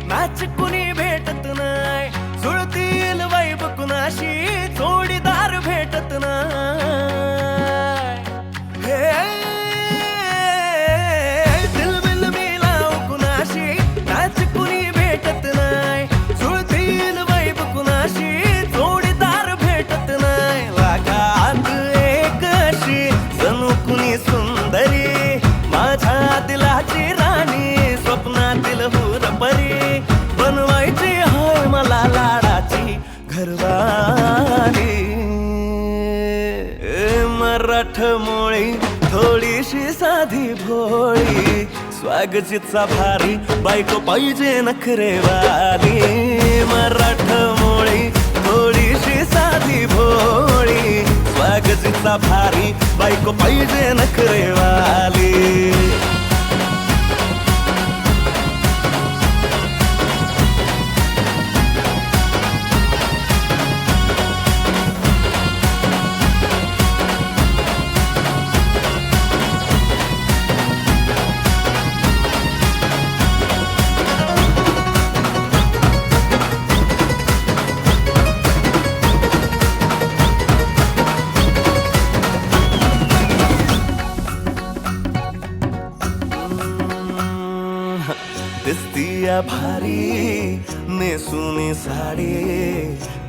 Match कुणी भेटत नाय, जुळतील वाईब कुणाशी जोडीदार भेटत नाय। हे दिलबिल मिलाव कुणाशी मॅच कुणी भेटत नाय, जुळतील वाईब कुणाशी जोडीदार भेटत नाय। लागात एक अशी जणू कुणी सुंदरी, माझ्या दिलाची राणी, स्वप्नातील हुरपरी, बनवायची हाय मला लाडाची घरवाली। मराठमोळी थोडीशी साधी भोळी, स्वागतीचा भारी बायको पाहिजे नखरेवाली। मराठमोळी थोडीशी साधी भोळी, स्वागतीचा भारी बायको पाहिजे नखरेवाली। दिसतीया भारी नेसुनी साडी,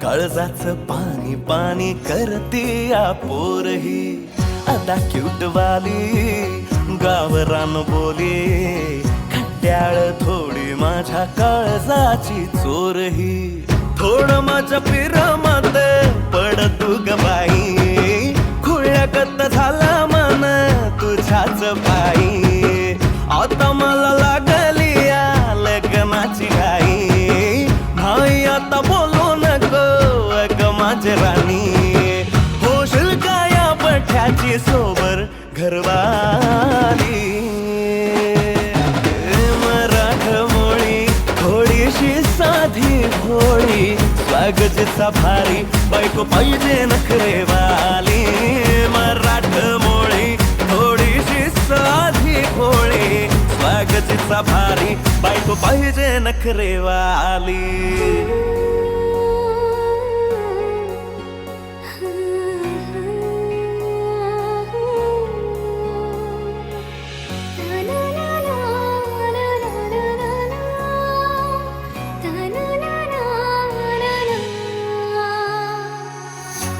काळजाच पाणी पाणी करतीया पोरही, आता क्यूट वाली गावरान बोली, खट्याळ थोडी माझ्या काळजाची चोरही। थोडं माझ्या पिरमत पड तू ग बाई, खुळ्यागत झाला मन तुझ्याच पायी। आता मला लागली या लग्नाची घाई, भाई आता बोलू नको अग माझी राणी, होशील का या बठ्याची सोबर घरवाली। मराठमोळी थोडीशी साधी भोळी, स्वागतीचा भारी बायको पाहिजे नखरेवाली। मराठमोळी थोडीशी साधी भोळी, स्वागतीचा भारी बायको पाहिजे नखरेवाली।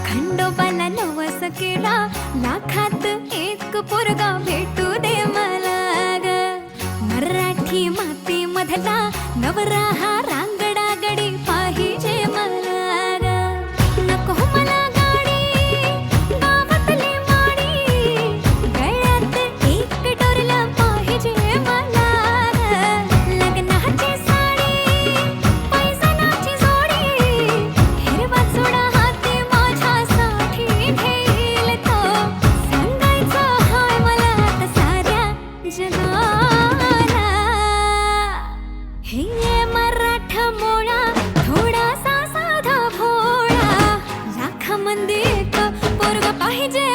खंडोबाला नवस केला, लाखात एक पोरगा भेटू दे मला ग। मराठी माती मधला नवरा हा रांगडा गडी पाहिजे मला ग। नको मला गाडी गावातली माडी, गळ्यात एक डोरला पाहिजे मला ग। लग्नाची साडी पैसनाची जोडी, हिरवा चुडा हाती माझ्यासाठी घेईल तो, सांगायचं हाय मला आता साऱ्या जगाला। हे मराठमोळा थोडासा साधा भोळा, लाखामध्ये एक पोरगा पाहिजे।